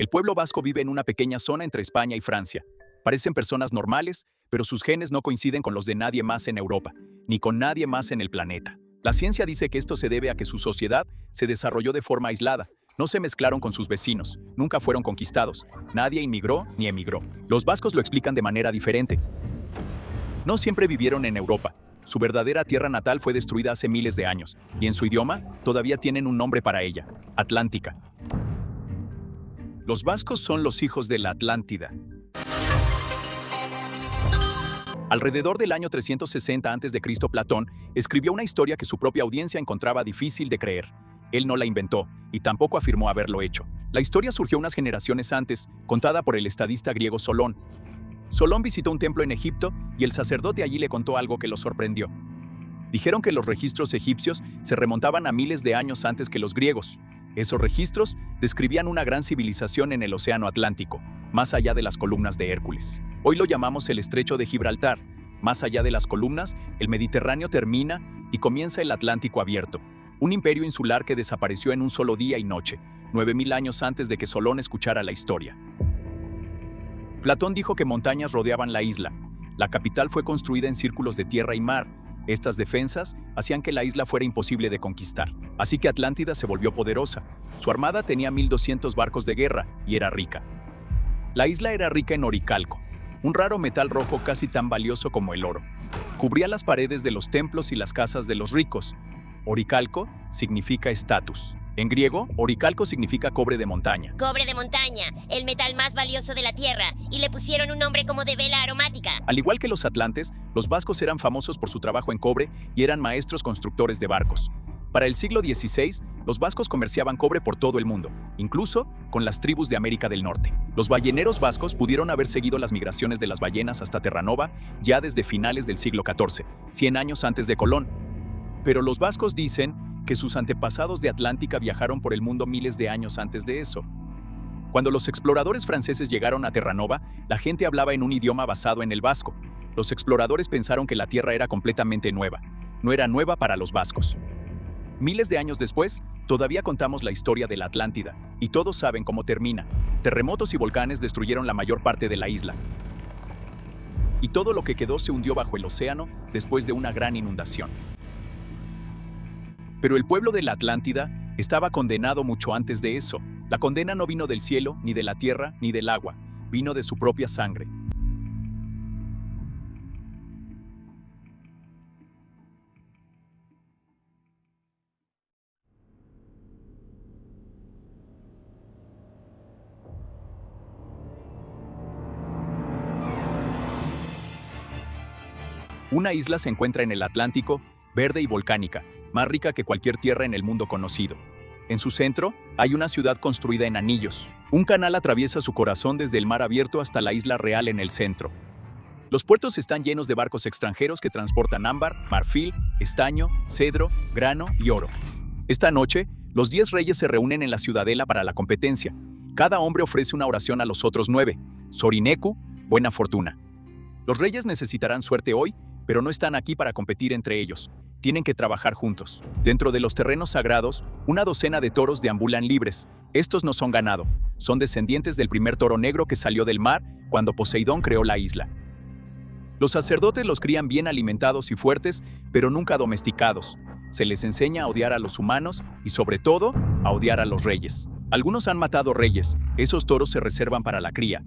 El pueblo vasco vive en una pequeña zona entre España y Francia. Parecen personas normales, pero sus genes no coinciden con los de nadie más en Europa, ni con nadie más en el planeta. La ciencia dice que esto se debe a que su sociedad se desarrolló de forma aislada. No se mezclaron con sus vecinos, nunca fueron conquistados, nadie inmigró ni emigró. Los vascos lo explican de manera diferente. No siempre vivieron en Europa. Su verdadera tierra natal fue destruida hace miles de años, y en su idioma todavía tienen un nombre para ella: Atlántica. Los vascos son los hijos de la Atlántida. Alrededor del año 360 a.C., Platón escribió una historia que su propia audiencia encontraba difícil de creer. Él no la inventó, y tampoco afirmó haberlo hecho. La historia surgió unas generaciones antes, contada por el estadista griego Solón. Solón visitó un templo en Egipto, y el sacerdote allí le contó algo que lo sorprendió. Dijeron que los registros egipcios se remontaban a miles de años antes que los griegos. Esos registros describían una gran civilización en el Océano Atlántico, más allá de las columnas de Hércules. Hoy lo llamamos el Estrecho de Gibraltar. Más allá de las columnas, el Mediterráneo termina y comienza el Atlántico abierto, un imperio insular que desapareció en un solo día y noche, 9000 años antes de que Solón escuchara la historia. Platón dijo que montañas rodeaban la isla. La capital fue construida en círculos de tierra y mar. Estas defensas hacían que la isla fuera imposible de conquistar. Así que Atlántida se volvió poderosa. Su armada tenía 1200 barcos de guerra y era rica. La isla era rica en oricalco, un raro metal rojo casi tan valioso como el oro. Cubría las paredes de los templos y las casas de los ricos. Oricalco significa estatus. En griego, oricalco significa cobre de montaña. Cobre de montaña, el metal más valioso de la tierra, y le pusieron un nombre como de vela aromática. Al igual que los atlantes, los vascos eran famosos por su trabajo en cobre y eran maestros constructores de barcos. Para el siglo XVI, los vascos comerciaban cobre por todo el mundo, incluso con las tribus de América del Norte. Los balleneros vascos pudieron haber seguido las migraciones de las ballenas hasta Terranova ya desde finales del siglo XIV, 100 años antes de Colón. Pero los vascos dicen que sus antepasados de Atlántica viajaron por el mundo miles de años antes de eso. Cuando los exploradores franceses llegaron a Terranova, la gente hablaba en un idioma basado en el vasco. Los exploradores pensaron que la tierra era completamente nueva. No era nueva para los vascos. Miles de años después, todavía contamos la historia de la Atlántida, y todos saben cómo termina. Terremotos y volcanes destruyeron la mayor parte de la isla. Y todo lo que quedó se hundió bajo el océano después de una gran inundación. Pero el pueblo de la Atlántida estaba condenado mucho antes de eso. La condena no vino del cielo, ni de la tierra, ni del agua. Vino de su propia sangre. Una isla se encuentra en el Atlántico, verde y volcánica, más rica que cualquier tierra en el mundo conocido. En su centro hay una ciudad construida en anillos. Un canal atraviesa su corazón desde el mar abierto hasta la isla real en el centro. Los puertos están llenos de barcos extranjeros que transportan ámbar, marfil, estaño, cedro, grano y oro. Esta noche, los 10 reyes se reúnen en la ciudadela para la competencia. Cada hombre ofrece una oración a los otros 9. Sorineku, buena fortuna. Los reyes necesitarán suerte hoy, pero no están aquí para competir entre ellos. Tienen que trabajar juntos. Dentro de los terrenos sagrados, una docena de toros deambulan libres. Estos no son ganado, son descendientes del primer toro negro que salió del mar cuando Poseidón creó la isla. Los sacerdotes los crían bien alimentados y fuertes, pero nunca domesticados. Se les enseña a odiar a los humanos y, sobre todo, a odiar a los reyes. Algunos han matado reyes, esos toros se reservan para la cría.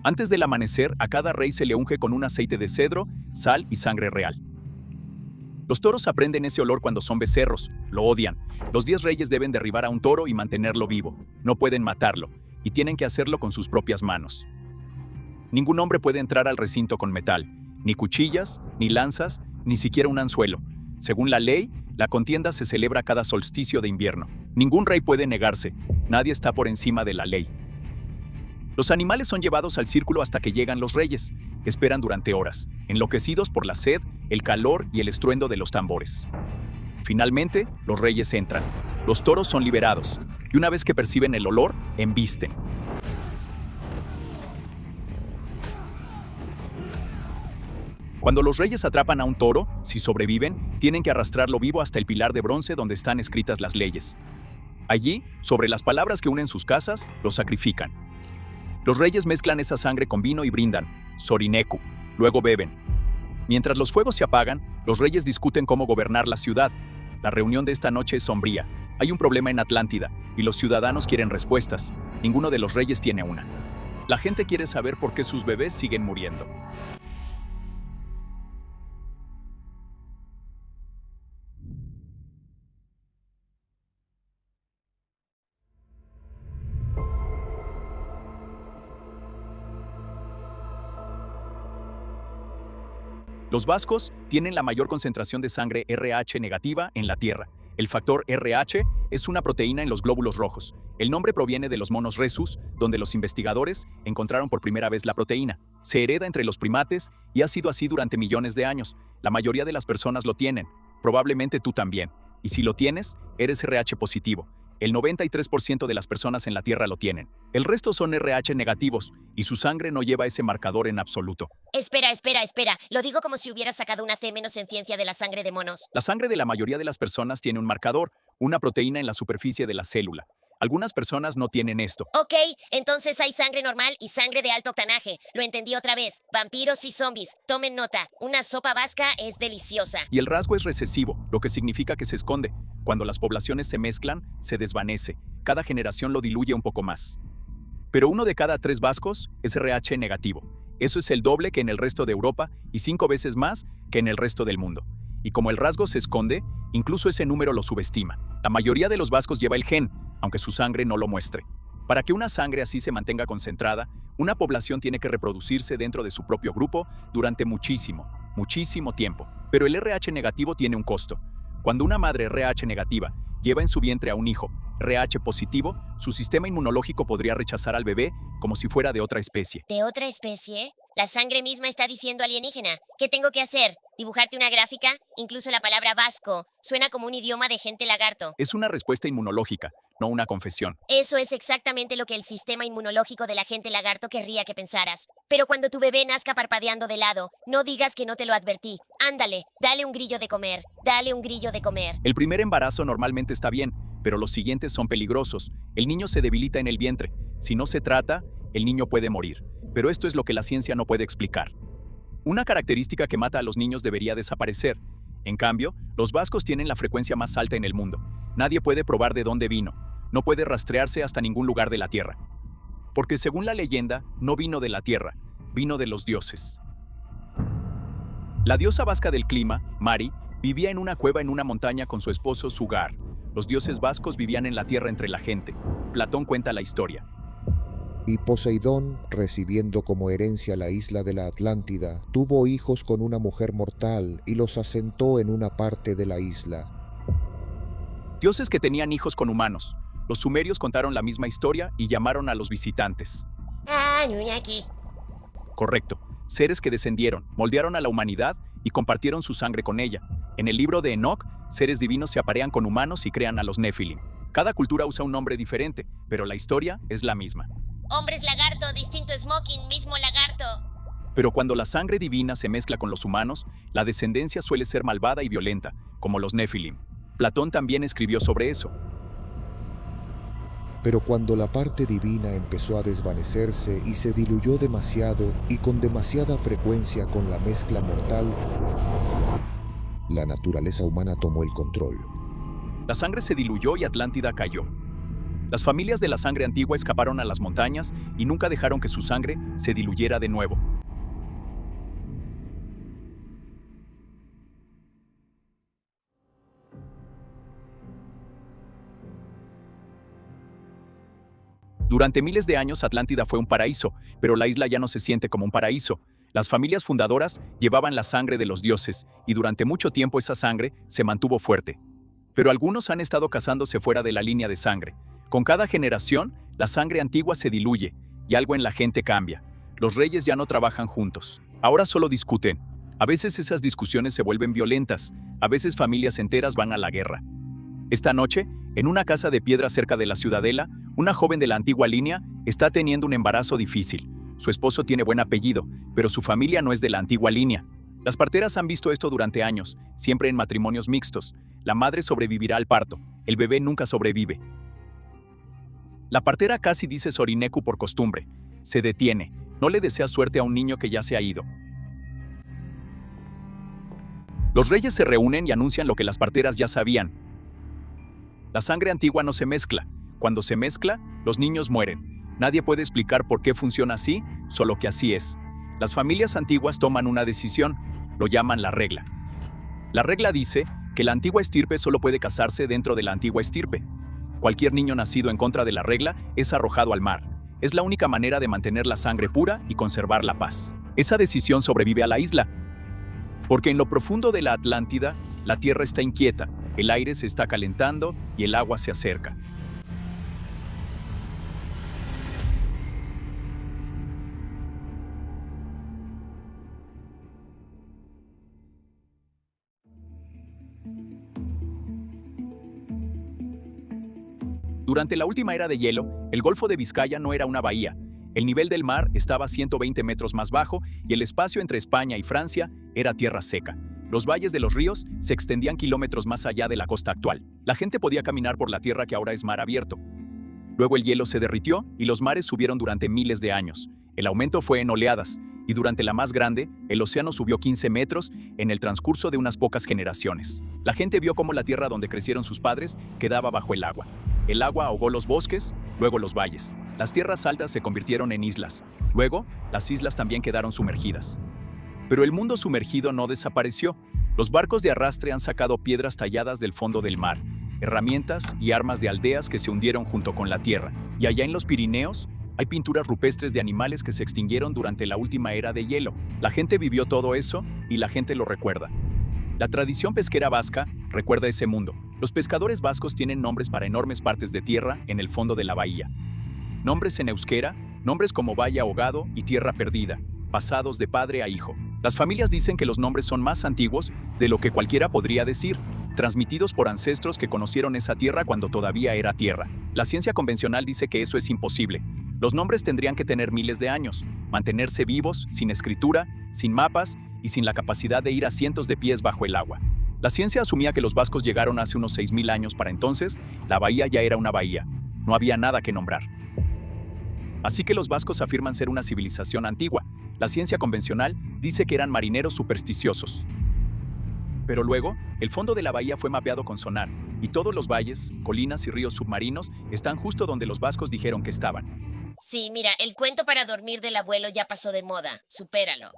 Antes del amanecer, a cada rey se le unge con un aceite de cedro, sal y sangre real. Los toros aprenden ese olor cuando son becerros, lo odian. Los 10 reyes deben derribar a un toro y mantenerlo vivo. No pueden matarlo, y tienen que hacerlo con sus propias manos. Ningún hombre puede entrar al recinto con metal, ni cuchillas, ni lanzas, ni siquiera un anzuelo. Según la ley, la contienda se celebra cada solsticio de invierno. Ningún rey puede negarse, nadie está por encima de la ley. Los animales son llevados al círculo hasta que llegan los reyes. Esperan durante horas, enloquecidos por la sed, el calor y el estruendo de los tambores. Finalmente, los reyes entran. Los toros son liberados, y una vez que perciben el olor, embisten. Cuando los reyes atrapan a un toro, si sobreviven, tienen que arrastrarlo vivo hasta el pilar de bronce donde están escritas las leyes. Allí, sobre las palabras que unen sus casas, los sacrifican. Los reyes mezclan esa sangre con vino y brindan, Sorineku, luego beben. Mientras los fuegos se apagan, los reyes discuten cómo gobernar la ciudad. La reunión de esta noche es sombría. Hay un problema en Atlántida, y los ciudadanos quieren respuestas. Ninguno de los reyes tiene una. La gente quiere saber por qué sus bebés siguen muriendo. Los vascos tienen la mayor concentración de sangre RH negativa en la Tierra. El factor RH es una proteína en los glóbulos rojos. El nombre proviene de los monos rhesus, donde los investigadores encontraron por primera vez la proteína. Se hereda entre los primates y ha sido así durante millones de años. La mayoría de las personas lo tienen. Probablemente tú también. Y si lo tienes, eres RH positivo. El 93% de las personas en la Tierra lo tienen. El resto son RH negativos y su sangre no lleva ese marcador en absoluto. Espera. Lo digo como si hubiera sacado una C- en ciencia de la sangre de monos. La sangre de la mayoría de las personas tiene un marcador, una proteína en la superficie de la célula. Algunas personas no tienen esto. Ok, entonces hay sangre normal y sangre de alto octanaje. Lo entendí otra vez. Vampiros y zombies. Tomen nota. Una sopa vasca es deliciosa. Y el rasgo es recesivo, lo que significa que se esconde. Cuando las poblaciones se mezclan, se desvanece. Cada generación lo diluye un poco más. Pero 1 de cada 3 vascos es RH negativo. Eso es el doble que en el resto de Europa y 5 veces más que en el resto del mundo. Y como el rasgo se esconde, incluso ese número lo subestima. La mayoría de los vascos lleva el gen, aunque su sangre no lo muestre. Para que una sangre así se mantenga concentrada, una población tiene que reproducirse dentro de su propio grupo durante muchísimo tiempo. Pero el RH negativo tiene un costo. Cuando una madre RH negativa lleva en su vientre a un hijo RH positivo, su sistema inmunológico podría rechazar al bebé como si fuera de otra especie. ¿De otra especie? La sangre misma está diciendo alienígena. ¿Qué tengo que hacer? ¿Dibujarte una gráfica? Incluso la palabra vasco suena como un idioma de gente lagarto. Es una respuesta inmunológica, no una confesión. Eso es exactamente lo que el sistema inmunológico de la gente lagarto querría que pensaras. Pero cuando tu bebé nazca parpadeando de lado, no digas que no te lo advertí. Ándale, dale un grillo de comer. Dale un grillo de comer. El primer embarazo normalmente está bien, pero los siguientes son peligrosos. El niño se debilita en el vientre. Si no se trata, el niño puede morir. Pero esto es lo que la ciencia no puede explicar. Una característica que mata a los niños debería desaparecer. En cambio, los vascos tienen la frecuencia más alta en el mundo. Nadie puede probar de dónde vino. No puede rastrearse hasta ningún lugar de la Tierra. Porque según la leyenda, no vino de la Tierra, vino de los dioses. La diosa vasca del clima, Mari, vivía en una cueva en una montaña con su esposo Sugar. Los dioses vascos vivían en la tierra entre la gente. Platón cuenta la historia. Y Poseidón, recibiendo como herencia la isla de la Atlántida, tuvo hijos con una mujer mortal y los asentó en una parte de la isla. Dioses que tenían hijos con humanos. Los sumerios contaron la misma historia y llamaron a los visitantes. Anunnaki. Correcto. Seres que descendieron, moldearon a la humanidad y compartieron su sangre con ella. En el libro de Enoch, seres divinos se aparean con humanos y crean a los Nephilim. Cada cultura usa un nombre diferente, pero la historia es la misma. Hombres lagarto, distinto smoking, mismo lagarto. Pero cuando la sangre divina se mezcla con los humanos, la descendencia suele ser malvada y violenta, como los Nephilim. Platón también escribió sobre eso. Pero cuando la parte divina empezó a desvanecerse y se diluyó demasiado y con demasiada frecuencia con la mezcla mortal, la naturaleza humana tomó el control. La sangre se diluyó y Atlántida cayó. Las familias de la sangre antigua escaparon a las montañas y nunca dejaron que su sangre se diluyera de nuevo. Durante miles de años Atlántida fue un paraíso, pero la isla ya no se siente como un paraíso. Las familias fundadoras llevaban la sangre de los dioses y durante mucho tiempo esa sangre se mantuvo fuerte. Pero algunos han estado casándose fuera de la línea de sangre. Con cada generación, la sangre antigua se diluye y algo en la gente cambia. Los reyes ya no trabajan juntos. Ahora solo discuten. A veces esas discusiones se vuelven violentas. A veces familias enteras van a la guerra. Esta noche, en una casa de piedra cerca de la ciudadela, una joven de la antigua línea está teniendo un embarazo difícil. Su esposo tiene buen apellido, pero su familia no es de la antigua línea. Las parteras han visto esto durante años, siempre en matrimonios mixtos. La madre sobrevivirá al parto, el bebé nunca sobrevive. La partera casi dice Sorineku por costumbre. Se detiene. No le desea suerte a un niño que ya se ha ido. Los reyes se reúnen y anuncian lo que las parteras ya sabían. La sangre antigua no se mezcla. Cuando se mezcla, los niños mueren. Nadie puede explicar por qué funciona así, solo que así es. Las familias antiguas toman una decisión, lo llaman la regla. La regla dice que la antigua estirpe solo puede casarse dentro de la antigua estirpe. Cualquier niño nacido en contra de la regla es arrojado al mar. Es la única manera de mantener la sangre pura y conservar la paz. Esa decisión sobrevive a la isla, porque en lo profundo de la Atlántida, la tierra está inquieta, el aire se está calentando y el agua se acerca. Durante la última era de hielo, el Golfo de Vizcaya no era una bahía. El nivel del mar estaba 120 metros más bajo y el espacio entre España y Francia era tierra seca. Los valles de los ríos se extendían kilómetros más allá de la costa actual. La gente podía caminar por la tierra que ahora es mar abierto. Luego el hielo se derritió y los mares subieron durante miles de años. El aumento fue en oleadas, y durante la más grande, el océano subió 15 metros en el transcurso de unas pocas generaciones. La gente vio cómo la tierra donde crecieron sus padres quedaba bajo el agua. El agua ahogó los bosques, luego los valles. Las tierras altas se convirtieron en islas. Luego, las islas también quedaron sumergidas. Pero el mundo sumergido no desapareció. Los barcos de arrastre han sacado piedras talladas del fondo del mar, herramientas y armas de aldeas que se hundieron junto con la tierra. Y allá en los Pirineos, hay pinturas rupestres de animales que se extinguieron durante la última era de hielo. La gente vivió todo eso y la gente lo recuerda. La tradición pesquera vasca recuerda ese mundo. Los pescadores vascos tienen nombres para enormes partes de tierra en el fondo de la bahía. Nombres en euskera, nombres como Valle Ahogado y Tierra Perdida, pasados de padre a hijo. Las familias dicen que los nombres son más antiguos de lo que cualquiera podría decir, transmitidos por ancestros que conocieron esa tierra cuando todavía era tierra. La ciencia convencional dice que eso es imposible. Los nombres tendrían que tener miles de años, mantenerse vivos, sin escritura, sin mapas y sin la capacidad de ir a cientos de pies bajo el agua. La ciencia asumía que los vascos llegaron hace unos 6.000 años. Para entonces, la bahía ya era una bahía. No había nada que nombrar. Así que los vascos afirman ser una civilización antigua. La ciencia convencional dice que eran marineros supersticiosos. Pero luego, el fondo de la bahía fue mapeado con sonar, y todos los valles, colinas y ríos submarinos están justo donde los vascos dijeron que estaban. Sí, mira, el cuento para dormir del abuelo ya pasó de moda. Supéralo.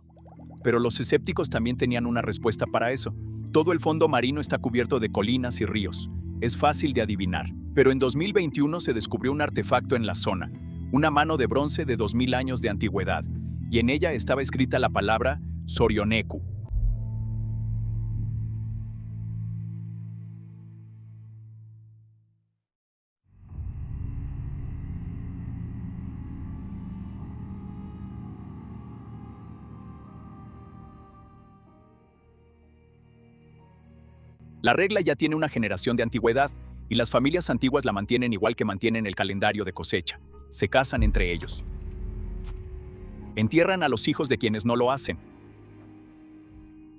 Pero los escépticos también tenían una respuesta para eso. Todo el fondo marino está cubierto de colinas y ríos. Es fácil de adivinar. Pero en 2021 se descubrió un artefacto en la zona, una mano de bronce de 2000 años de antigüedad, y en ella estaba escrita la palabra Sorioneku. La regla ya tiene una generación de antigüedad, y las familias antiguas la mantienen igual que mantienen el calendario de cosecha. Se casan entre ellos. Entierran a los hijos de quienes no lo hacen.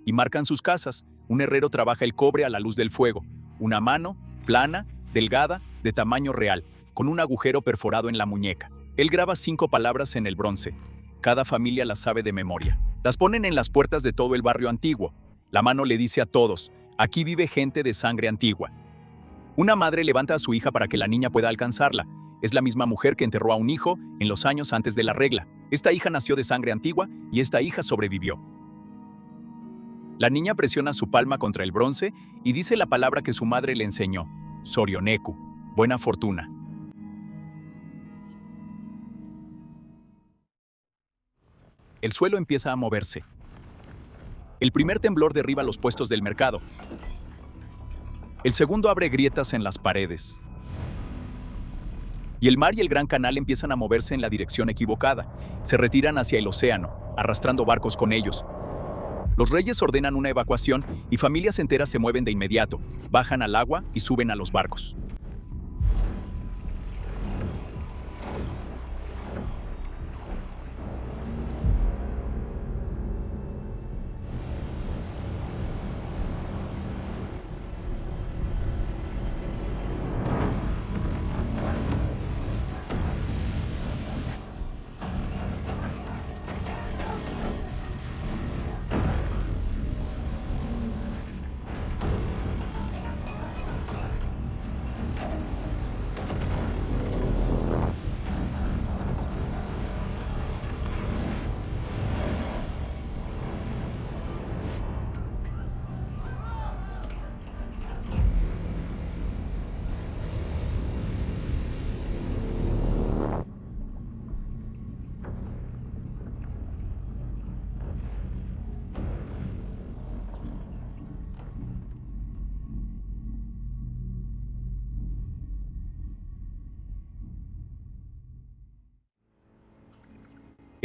Y marcan sus casas. Un herrero trabaja el cobre a la luz del fuego. Una mano, plana, delgada, de tamaño real, con un agujero perforado en la muñeca. Él graba 5 palabras en el bronce. Cada familia las sabe de memoria. Las ponen en las puertas de todo el barrio antiguo. La mano le dice a todos: aquí vive gente de sangre antigua. Una madre levanta a su hija para que la niña pueda alcanzarla. Es la misma mujer que enterró a un hijo en los años antes de la regla. Esta hija nació de sangre antigua y esta hija sobrevivió. La niña presiona su palma contra el bronce y dice la palabra que su madre le enseñó: Sorioneku, buena fortuna. El suelo empieza a moverse. El primer temblor derriba los puestos del mercado. El segundo abre grietas en las paredes. Y el mar y el gran canal empiezan a moverse en la dirección equivocada. Se retiran hacia el océano, arrastrando barcos con ellos. Los reyes ordenan una evacuación y familias enteras se mueven de inmediato, bajan al agua y suben a los barcos.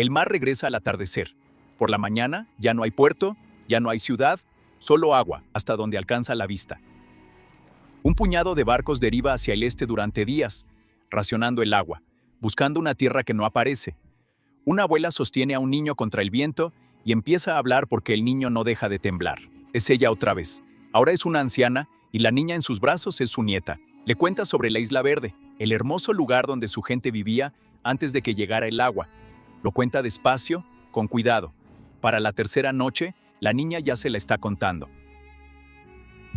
El mar regresa al atardecer. Por la mañana ya no hay puerto, ya no hay ciudad, solo agua, hasta donde alcanza la vista. Un puñado de barcos deriva hacia el este durante días, racionando el agua, buscando una tierra que no aparece. Una abuela sostiene a un niño contra el viento y empieza a hablar porque el niño no deja de temblar. Es ella otra vez. Ahora es una anciana y la niña en sus brazos es su nieta. Le cuenta sobre la Isla Verde, el hermoso lugar donde su gente vivía antes de que llegara el agua. Lo cuenta despacio, con cuidado. Para la tercera noche, la niña ya se la está contando.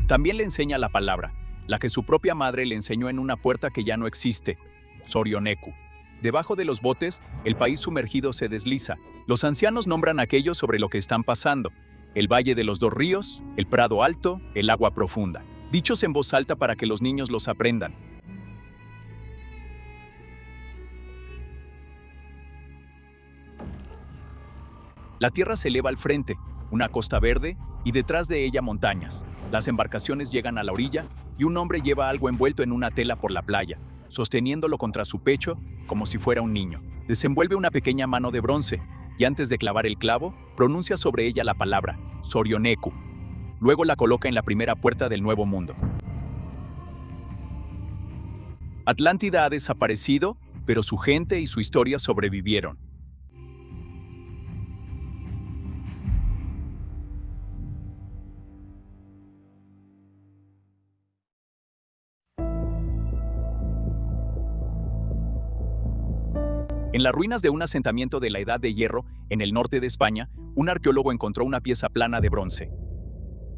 También le enseña la palabra, la que su propia madre le enseñó en una puerta que ya no existe, Sorioneku. Debajo de los botes, el país sumergido se desliza. Los ancianos nombran aquello sobre lo que están pasando: el Valle de los Dos Ríos, el Prado Alto, el agua profunda. Dichos en voz alta para que los niños los aprendan. La tierra se eleva al frente, una costa verde, y detrás de ella montañas. Las embarcaciones llegan a la orilla y un hombre lleva algo envuelto en una tela por la playa, sosteniéndolo contra su pecho como si fuera un niño. Desenvuelve una pequeña mano de bronce y antes de clavar el clavo, pronuncia sobre ella la palabra Sorioneku. Luego la coloca en la primera puerta del Nuevo Mundo. Atlántida ha desaparecido, pero su gente y su historia sobrevivieron. En las ruinas de un asentamiento de la Edad de Hierro, en el norte de España, un arqueólogo encontró una pieza plana de bronce.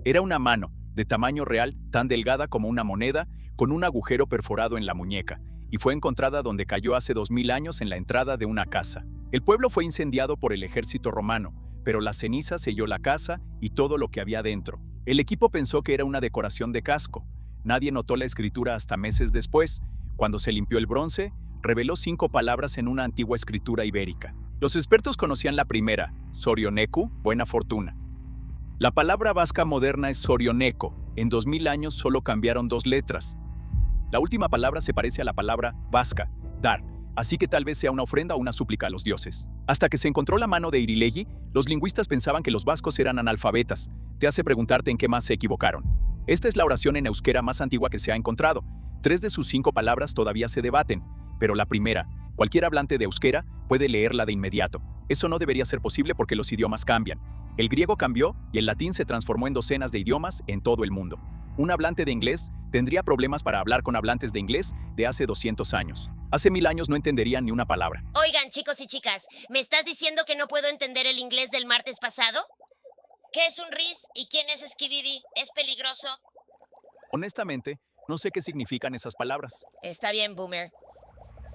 Era una mano, de tamaño real, tan delgada como una moneda, con un agujero perforado en la muñeca, y fue encontrada donde cayó hace 2000 años en la entrada de una casa. El pueblo fue incendiado por el ejército romano, pero la ceniza selló la casa y todo lo que había dentro. El equipo pensó que era una decoración de casco. Nadie notó la escritura hasta meses después. Cuando se limpió el bronce, reveló 5 palabras en una antigua escritura ibérica. Los expertos conocían la primera, Sorioneku, buena fortuna. La palabra vasca moderna es Sorioneko. En 2000 años solo cambiaron 2 letras. La última palabra se parece a la palabra vasca, dar, así que tal vez sea una ofrenda o una súplica a los dioses. Hasta que se encontró la mano de Irilegui, los lingüistas pensaban que los vascos eran analfabetas. Te hace preguntarte en qué más se equivocaron. Esta es la oración en euskera más antigua que se ha encontrado. 3 de sus 5 palabras todavía se debaten, pero la primera, cualquier hablante de euskera puede leerla de inmediato. Eso no debería ser posible porque los idiomas cambian. El griego cambió y el latín se transformó en docenas de idiomas en todo el mundo. Un hablante de inglés tendría problemas para hablar con hablantes de inglés de hace 200 años. Hace 1000 años no entenderían ni una palabra. Oigan, chicos y chicas, ¿me estás diciendo que no puedo entender el inglés del martes pasado? ¿Qué es un RIS y quién es Skibidi? ¿Es peligroso? Honestamente, no sé qué significan esas palabras. Está bien, Boomer.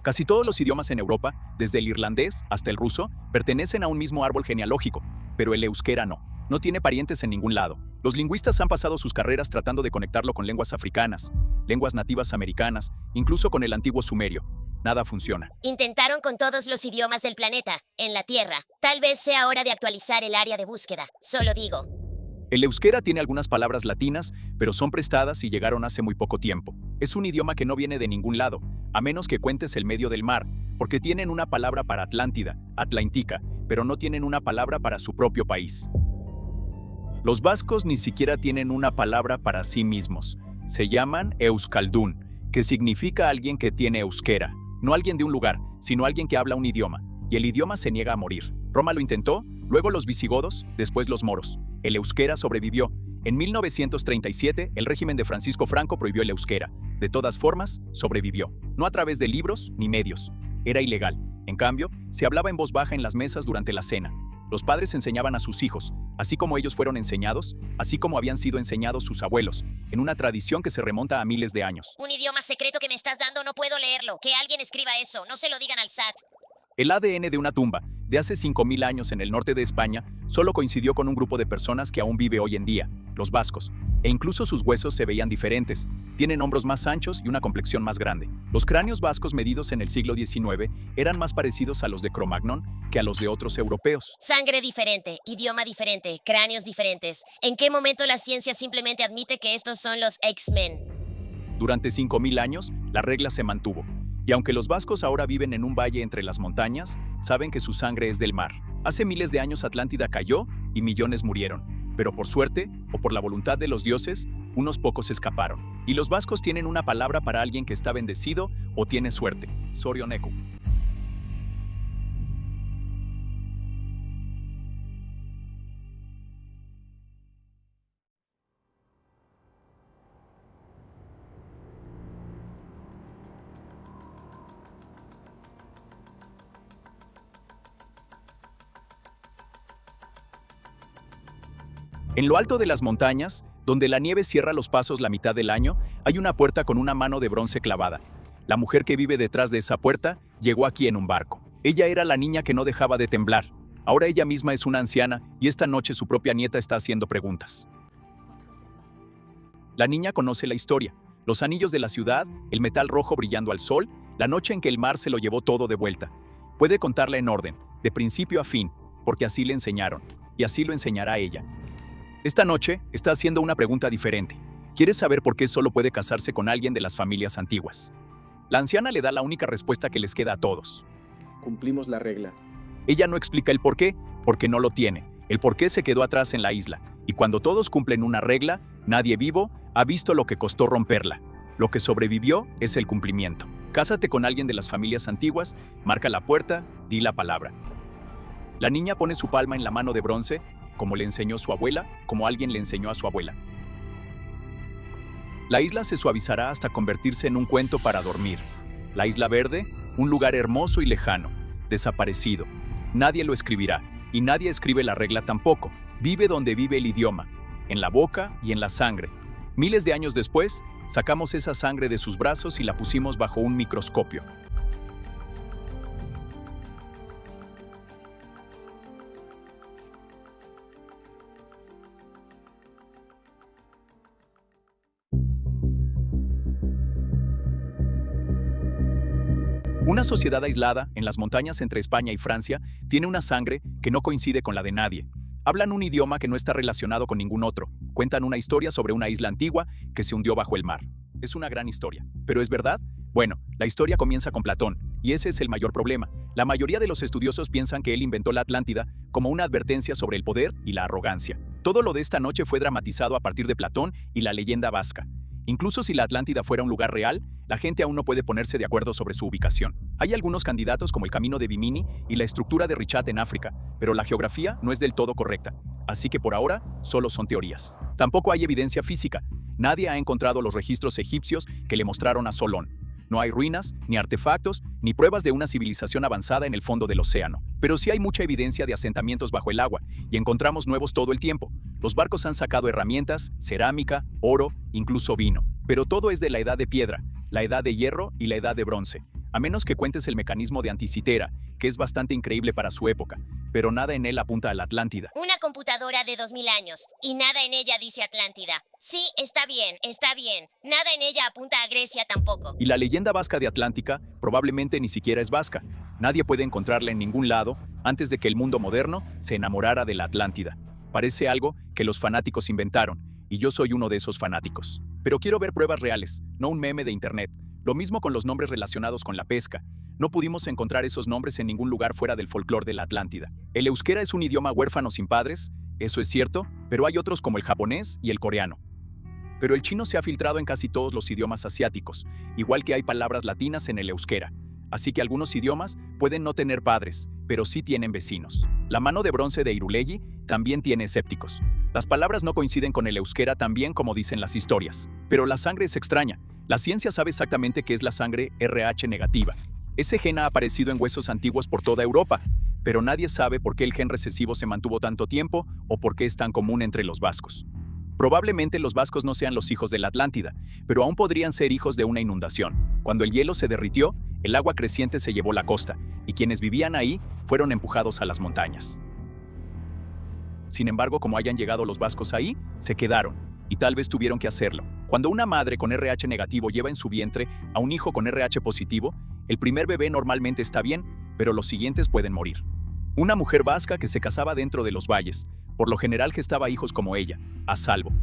Casi todos los idiomas en Europa, desde el irlandés hasta el ruso, pertenecen a un mismo árbol genealógico, pero el euskera no. No tiene parientes en ningún lado. Los lingüistas han pasado sus carreras tratando de conectarlo con lenguas africanas, lenguas nativas americanas, incluso con el antiguo sumerio. Nada funciona. Intentaron con todos los idiomas del planeta, en la Tierra. Tal vez sea hora de actualizar el área de búsqueda. Solo digo. El euskera tiene algunas palabras latinas, pero son prestadas y llegaron hace muy poco tiempo. Es un idioma que no viene de ningún lado, a menos que cuentes el medio del mar, porque tienen una palabra para Atlántida, Atlántica, pero no tienen una palabra para su propio país. Los vascos ni siquiera tienen una palabra para sí mismos. Se llaman euskaldun, que significa alguien que tiene euskera. No alguien de un lugar, sino alguien que habla un idioma. Y el idioma se niega a morir. Roma lo intentó, luego los visigodos, después los moros. El euskera sobrevivió. En 1937, el régimen de Francisco Franco prohibió el euskera. De todas formas, sobrevivió. No a través de libros ni medios. Era ilegal. En cambio, se hablaba en voz baja en las mesas durante la cena. Los padres enseñaban a sus hijos, así como ellos fueron enseñados, así como habían sido enseñados sus abuelos, en una tradición que se remonta a miles de años. Un idioma secreto que me estás dando, no puedo leerlo. Que alguien escriba eso, no se lo digan al SAT. El ADN de una tumba, de hace 5000 años en el norte de España, solo coincidió con un grupo de personas que aún vive hoy en día, los vascos, e incluso sus huesos se veían diferentes. Tienen hombros más anchos y una complexión más grande. Los cráneos vascos medidos en el siglo XIX eran más parecidos a los de Cro-Magnon que a los de otros europeos. Sangre diferente, idioma diferente, cráneos diferentes. ¿En qué momento la ciencia simplemente admite que estos son los X-Men? Durante 5000 años, la regla se mantuvo. Y aunque los vascos ahora viven en un valle entre las montañas, saben que su sangre es del mar. Hace miles de años Atlántida cayó y millones murieron. Pero por suerte, o por la voluntad de los dioses, unos pocos escaparon. Y los vascos tienen una palabra para alguien que está bendecido o tiene suerte: Zorioneku. En lo alto de las montañas, donde la nieve cierra los pasos la mitad del año, hay una puerta con una mano de bronce clavada. La mujer que vive detrás de esa puerta llegó aquí en un barco. Ella era la niña que no dejaba de temblar. Ahora ella misma es una anciana y esta noche su propia nieta está haciendo preguntas. La niña conoce la historia: los anillos de la ciudad, el metal rojo brillando al sol, la noche en que el mar se lo llevó todo de vuelta. Puede contarla en orden, de principio a fin, porque así le enseñaron, y así lo enseñará ella. Esta noche está haciendo una pregunta diferente. Quiere saber por qué solo puede casarse con alguien de las familias antiguas. La anciana le da la única respuesta que les queda a todos. Cumplimos la regla. Ella no explica el por qué, porque no lo tiene. El por qué se quedó atrás en la isla. Y cuando todos cumplen una regla, nadie vivo ha visto lo que costó romperla. Lo que sobrevivió es el cumplimiento. Cásate con alguien de las familias antiguas, marca la puerta, di la palabra. La niña pone su palma en la mano de bronce, como le enseñó su abuela, como alguien le enseñó a su abuela. La isla se suavizará hasta convertirse en un cuento para dormir. La Isla Verde, un lugar hermoso y lejano, desaparecido. Nadie lo escribirá, y nadie escribe la regla tampoco. Vive donde vive el idioma, en la boca y en la sangre. Miles de años después, sacamos esa sangre de sus brazos y la pusimos bajo un microscopio. Una sociedad aislada, en las montañas entre España y Francia, tiene una sangre que no coincide con la de nadie. Hablan un idioma que no está relacionado con ningún otro. Cuentan una historia sobre una isla antigua que se hundió bajo el mar. Es una gran historia. ¿Pero es verdad? Bueno, la historia comienza con Platón, y ese es el mayor problema. La mayoría de los estudiosos piensan que él inventó la Atlántida como una advertencia sobre el poder y la arrogancia. Todo lo de esta noche fue dramatizado a partir de Platón y la leyenda vasca. Incluso si la Atlántida fuera un lugar real, la gente aún no puede ponerse de acuerdo sobre su ubicación. Hay algunos candidatos como el camino de Bimini y la estructura de Richat en África, pero la geografía no es del todo correcta, así que por ahora solo son teorías. Tampoco hay evidencia física. Nadie ha encontrado los registros egipcios que le mostraron a Solón. No hay ruinas, ni artefactos, ni pruebas de una civilización avanzada en el fondo del océano. Pero sí hay mucha evidencia de asentamientos bajo el agua, y encontramos nuevos todo el tiempo. Los barcos han sacado herramientas, cerámica, oro, incluso vino. Pero todo es de la edad de piedra, la edad de hierro y la edad de bronce. A menos que cuentes el mecanismo de Anticitera, que es bastante increíble para su época, pero nada en él apunta a la Atlántida. Una computadora de 2000 años, y nada en ella dice Atlántida. Sí, está bien, está bien. Nada en ella apunta a Grecia tampoco. Y la leyenda vasca de Atlántica probablemente ni siquiera es vasca. Nadie puede encontrarla en ningún lado antes de que el mundo moderno se enamorara de la Atlántida. Parece algo que los fanáticos inventaron, y yo soy uno de esos fanáticos. Pero quiero ver pruebas reales, no un meme de internet. Lo mismo con los nombres relacionados con la pesca. No pudimos encontrar esos nombres en ningún lugar fuera del folclore de la Atlántida. El euskera es un idioma huérfano sin padres, eso es cierto, pero hay otros como el japonés y el coreano. Pero el chino se ha filtrado en casi todos los idiomas asiáticos, igual que hay palabras latinas en el euskera. Así que algunos idiomas pueden no tener padres, pero sí tienen vecinos. La mano de bronce de Irulegi también tiene escépticos. Las palabras no coinciden con el euskera tan bien como dicen las historias. Pero la sangre es extraña. La ciencia sabe exactamente qué es la sangre RH negativa. Ese gen ha aparecido en huesos antiguos por toda Europa, pero nadie sabe por qué el gen recesivo se mantuvo tanto tiempo o por qué es tan común entre los vascos. Probablemente los vascos no sean los hijos de la Atlántida, pero aún podrían ser hijos de una inundación. Cuando el hielo se derritió, el agua creciente se llevó la costa, y quienes vivían ahí fueron empujados a las montañas. Sin embargo, como hayan llegado los vascos ahí, se quedaron, y tal vez tuvieron que hacerlo. Cuando una madre con RH negativo lleva en su vientre a un hijo con RH positivo, el primer bebé normalmente está bien, pero los siguientes pueden morir. Una mujer vasca que se casaba dentro de los valles, por lo general gestaba hijos como ella, a salvo.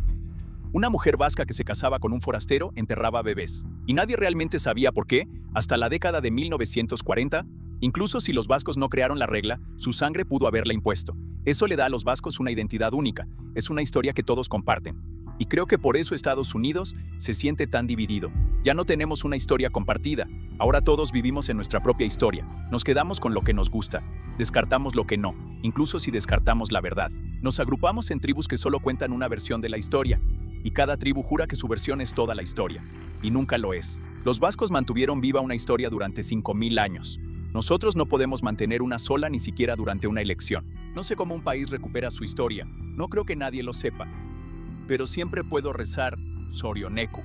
Una mujer vasca que se casaba con un forastero enterraba bebés. Y nadie realmente sabía por qué, hasta la década de 1940. Incluso si los vascos no crearon la regla, su sangre pudo haberla impuesto. Eso le da a los vascos una identidad única. Es una historia que todos comparten. Y creo que por eso Estados Unidos se siente tan dividido. Ya no tenemos una historia compartida. Ahora todos vivimos en nuestra propia historia. Nos quedamos con lo que nos gusta. Descartamos lo que no, incluso si descartamos la verdad. Nos agrupamos en tribus que solo cuentan una versión de la historia. Y cada tribu jura que su versión es toda la historia. Y nunca lo es. Los vascos mantuvieron viva una historia durante 5000 años. Nosotros no podemos mantener una sola ni siquiera durante una elección. No sé cómo un país recupera su historia. No creo que nadie lo sepa. Pero siempre puedo rezar Sorioneku.